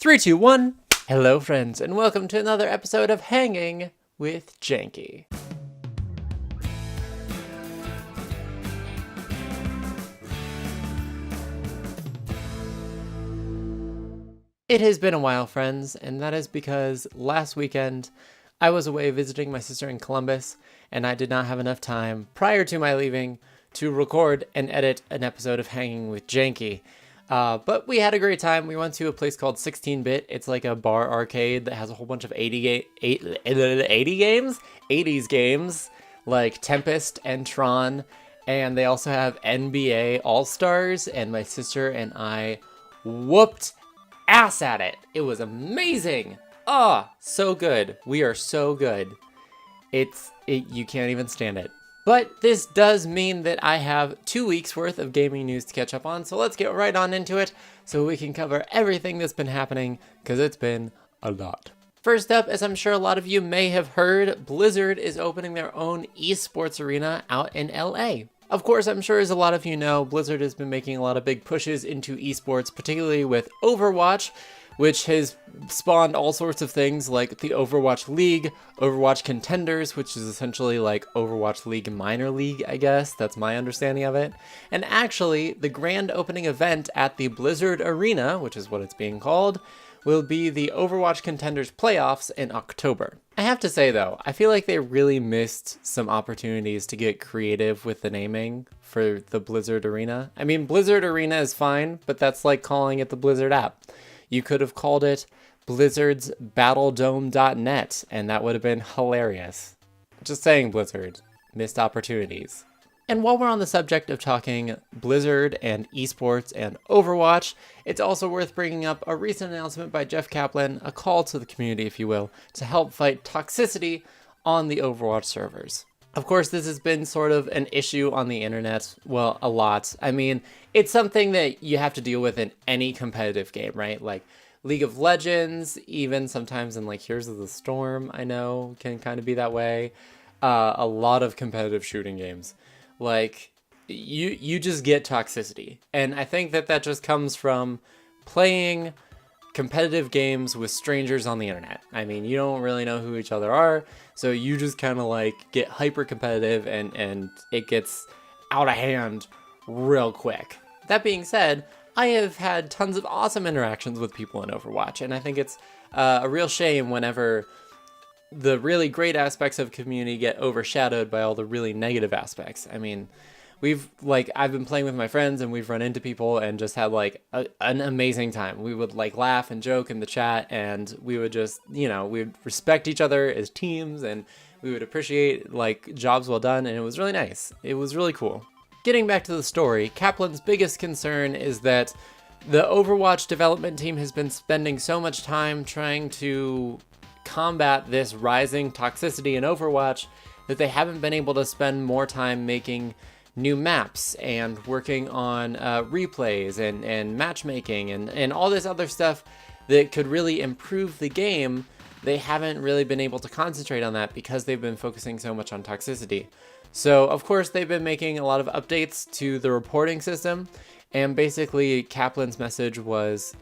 3, 2, 1. Hello, friends, and welcome to another episode of Hanging with Janky. It has been a while, friends, and that is because last weekend I was away visiting my sister in Columbus, and I did not have enough time prior to my leaving to record and edit an episode of Hanging with Janky. But we had a great time. We went to a place called 16-Bit. It's like a bar arcade that has a whole bunch of 80s games, like Tempest and Tron. And they also have NBA All-Stars, and my sister and I whooped ass at it. It was amazing. So good. We are so good. You can't even stand it. But this does mean that I have 2 weeks worth of gaming news to catch up on, so let's get right on into it so we can cover everything that's been happening, because it's been a lot. First up, as I'm sure a lot of you may have heard, Blizzard is opening their own esports arena out in LA. Of course, I'm sure as a lot of you know, Blizzard has been making a lot of big pushes into esports, particularly with Overwatch, which has spawned all sorts of things like the Overwatch League, Overwatch Contenders, which is essentially like Overwatch League Minor League, I guess. That's my understanding of it. And actually, the grand opening event at the Blizzard Arena, which is what it's being called, will be the Overwatch Contenders playoffs in October. I have to say though, I feel like they really missed some opportunities to get creative with the naming for the Blizzard Arena. I mean, Blizzard Arena is fine, but that's like calling it the Blizzard app. You could have called it Blizzard's Battledome.net, and that would have been hilarious. Just saying, Blizzard. Missed opportunities. And while we're on the subject of talking Blizzard and esports and Overwatch, it's also worth bringing up a recent announcement by Jeff Kaplan, a call to the community, if you will, to help fight toxicity on the Overwatch servers. Of course, this has been sort of an issue on the internet, well, a lot. I mean, it's something that you have to deal with in any competitive game, right? Like League of Legends, even sometimes in like Heroes of the Storm, I know, can kind of be that way. A lot of competitive shooting games. Like, you just get toxicity. And I think that just comes from playing competitive games with strangers on the internet. I mean, you don't really know who each other are, so you just kind of like get hyper competitive and it gets out of hand real quick. That being said, I have had tons of awesome interactions with people in Overwatch, and I think it's a real shame whenever the really great aspects of community get overshadowed by all the really negative aspects. I mean, I've been playing with my friends and we've run into people and just had like an amazing time. We would like laugh and joke in the chat, and we would just, we would respect each other as teams, and we would appreciate like jobs well done, and it was really nice. It was really cool. Getting back to the story, Kaplan's biggest concern is that the Overwatch development team has been spending so much time trying to combat this rising toxicity in Overwatch that they haven't been able to spend more time making new maps and working on replays and matchmaking and all this other stuff that could really improve the game. They haven't really been able to concentrate on that because they've been focusing so much on toxicity. So of course they've been making a lot of updates to the reporting system, and basically Kaplan's message was,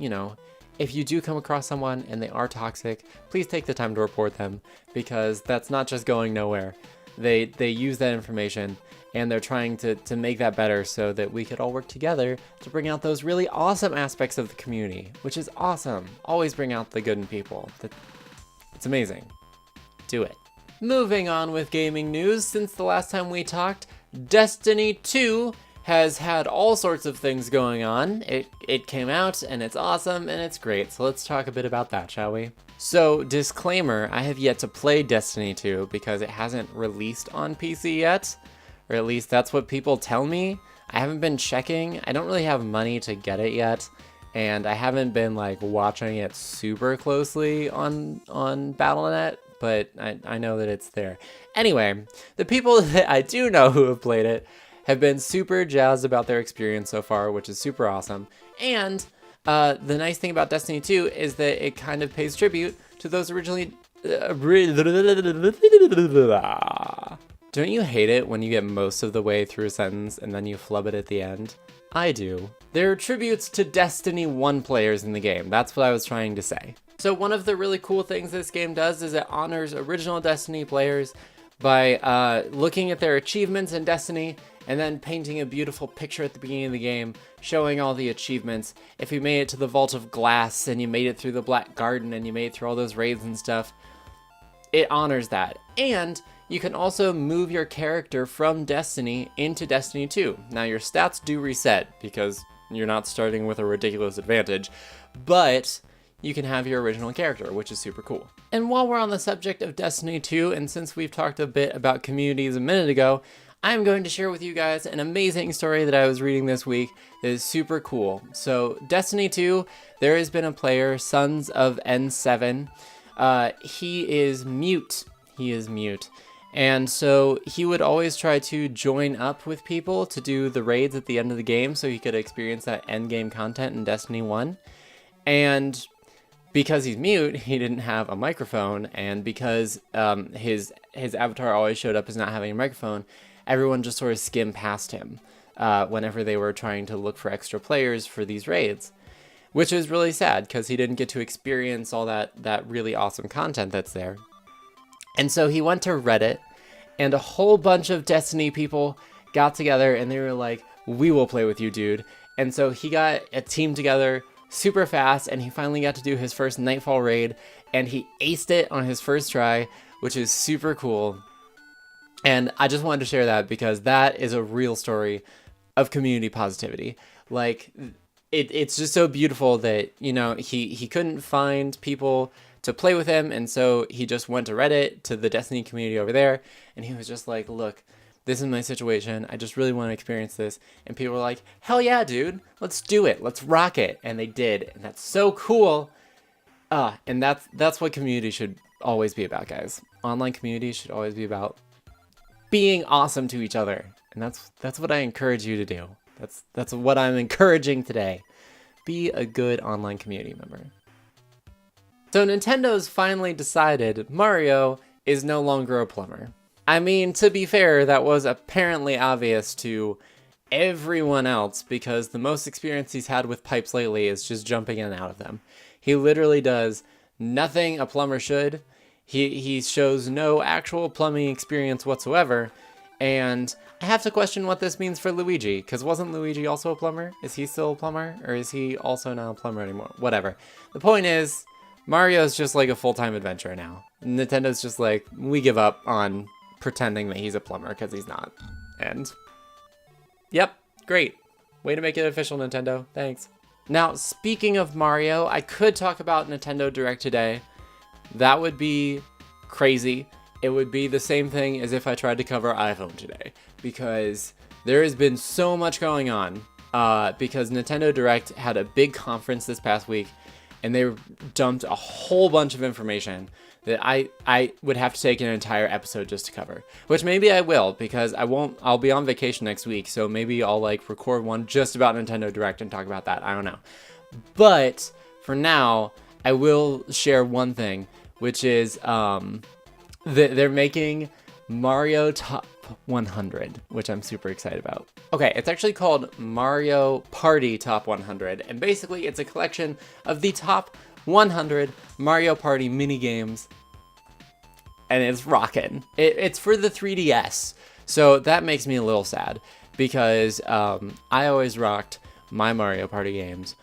if you do come across someone and they are toxic, please take the time to report them, because that's not just going nowhere. They use that information, and they're trying to make that better so that we could all work together to bring out those really awesome aspects of the community, which is awesome. Always bring out the good in people. It's amazing. Do it. Moving on with gaming news, since the last time we talked, Destiny 2 has had all sorts of things going on. It came out, and it's awesome, and it's great, so let's talk a bit about that, shall we? So, disclaimer, I have yet to play Destiny 2 because it hasn't released on PC yet, or at least that's what people tell me. I haven't been checking. I don't really have money to get it yet, and I haven't been like watching it super closely on Battle.net, but I know that it's there. Anyway, the people that I do know who have played it have been super jazzed about their experience so far, which is super awesome. And the nice thing about Destiny 2 is that it kind of pays tribute to those originally... Don't you hate it when you get most of the way through a sentence and then you flub it at the end? I do. They're tributes to Destiny 1 players in the game. That's what I was trying to say. So one of the really cool things this game does is it honors original Destiny players by looking at their achievements in Destiny and then painting a beautiful picture at the beginning of the game showing all the achievements. If you made it to the Vault of Glass and you made it through the Black Garden and you made it through all those raids and stuff, it honors that. And you can also move your character from Destiny into Destiny 2. Now your stats do reset because you're not starting with a ridiculous advantage, but you can have your original character, which is super cool. And while we're on the subject of Destiny 2, and since we've talked a bit about communities a minute ago, I'm going to share with you guys an amazing story that I was reading this week that is super cool. So Destiny 2, there has been a player, Sons of N7. He is mute. And so he would always try to join up with people to do the raids at the end of the game so he could experience that end game content in Destiny 1. And because he's mute, he didn't have a microphone, and because his avatar always showed up as not having a microphone, everyone just sort of skimmed past him whenever they were trying to look for extra players for these raids, which is really sad because he didn't get to experience all that really awesome content that's there. And so he went to Reddit, and a whole bunch of Destiny people got together, and they were like, "We will play with you, dude." And so he got a team together super fast, and he finally got to do his first Nightfall raid, and he aced it on his first try, which is super cool. And I just wanted to share that because that is a real story of community positivity. Like, it's just so beautiful that, you know, he couldn't find people to play with him, and so he just went to Reddit, to the Destiny community over there, and he was just like, "Look, this is my situation. I just really want to experience this." And people were like, "Hell yeah, dude. Let's do it. Let's rock it." And they did. And that's so cool. And that's what community should always be about, guys. Online community should always be about being awesome to each other. And that's what I encourage you to do. That's what I'm encouraging today. Be a good online community member. So Nintendo's finally decided Mario is no longer a plumber. I mean, to be fair, that was apparently obvious to everyone else because the most experience he's had with pipes lately is just jumping in and out of them. He literally does nothing a plumber should. He shows no actual plumbing experience whatsoever. And I have to question what this means for Luigi, because wasn't Luigi also a plumber? Is he still a plumber? Or is he also not a plumber anymore? Whatever. The point is, Mario's just like a full-time adventurer now. Nintendo's just like, we give up on pretending that he's a plumber because he's not. And yep, great. Way to make it official, Nintendo. Thanks. Now, speaking of Mario, I could talk about Nintendo Direct today. That would be crazy. It would be the same thing as if I tried to cover iPhone today, because there has been so much going on, because Nintendo Direct had a big conference this past week, and they dumped a whole bunch of information that I would have to take an entire episode just to cover, which maybe I will, because I'll be on vacation next week, so maybe I'll like record one just about Nintendo Direct and talk about that. I don't know. But for now, I will share one thing, which is they're making Mario Top 100, which I'm super excited about. Okay, it's actually called Mario Party Top 100, and basically it's a collection of the top 100 Mario Party mini games, and it's rockin'. It's for the 3DS, so that makes me a little sad, because I always rocked my Mario Party games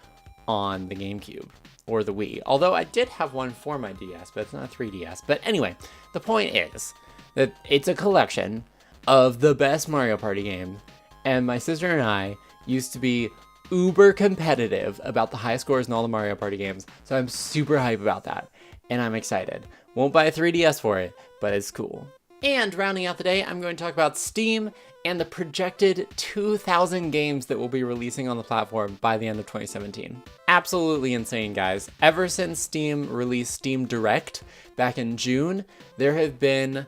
on the GameCube or the Wii, although I did have one for my DS, but it's not a 3DS. But anyway, the point is that it's a collection of the best Mario Party games, and my sister and I used to be uber competitive about the high scores in all the Mario Party games, so I'm super hype about that, and I'm excited. Won't buy a 3DS for it, but it's cool. And rounding out the day, I'm going to talk about Steam and the projected 2,000 games that will be releasing on the platform by the end of 2017. Absolutely insane, guys. Ever since Steam released Steam Direct back in June, there have been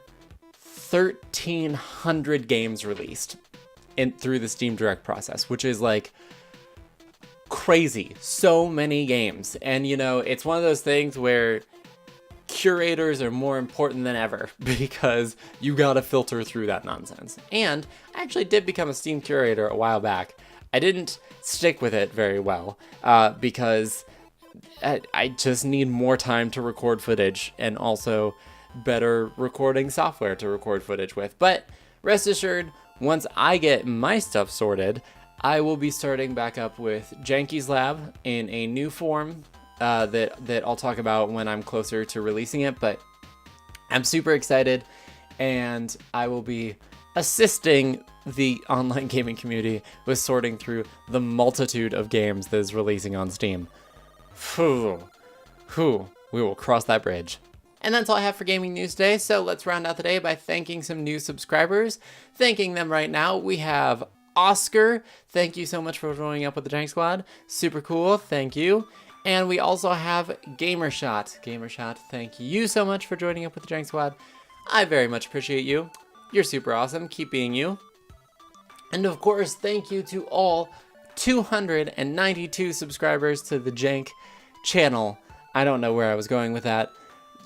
1,300 games released through the Steam Direct process, which is like crazy. So many games. And you know, it's one of those things where curators are more important than ever because you gotta filter through that nonsense. And I actually did become a Steam curator a while back. I didn't stick with it very well because I just need more time to record footage and also better recording software to record footage with. But rest assured, once I get my stuff sorted, I will be starting back up with Janky's Lab in a new form that I'll talk about when I'm closer to releasing it. But I'm super excited, and I will be assisting the online gaming community with sorting through the multitude of games that is releasing on Steam. We will cross that bridge. And that's all I have for gaming news today, so let's round out the day by thanking some new subscribers. Thanking them right now, we have Oscar. Thank you so much for joining up with the Jank Squad. Super cool, thank you. And we also have Gamershot. Gamershot, thank you so much for joining up with the Jank Squad. I very much appreciate you. You're super awesome, keep being you. And of course, thank you to all 292 subscribers to the Jank channel. I don't know where I was going with that.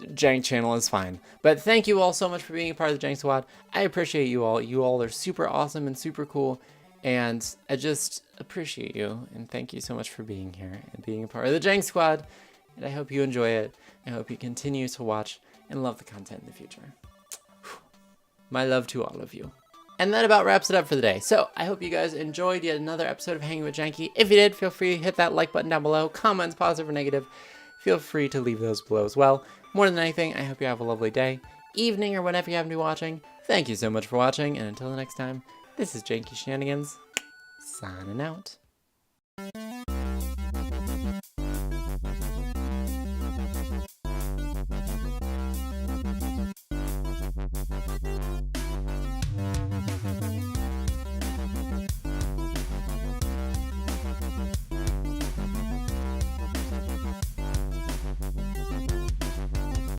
Jank channel is fine. But thank you all so much for being a part of the Jank Squad. I appreciate you all. You all are super awesome and super cool. And I just appreciate you. And thank you so much for being here and being a part of the Jank Squad. And I hope you enjoy it. I hope you continue to watch and love the content in the future. My love to all of you. And that about wraps it up for the day. So I hope you guys enjoyed yet another episode of Hanging with Janky. If you did, feel free to hit that like button down below. Comments, positive or negative, feel free to leave those below as well. More than anything, I hope you have a lovely day, evening, or whenever you happen to be watching. Thank you so much for watching, and until the next time, this is Janky Shenanigans, signing out.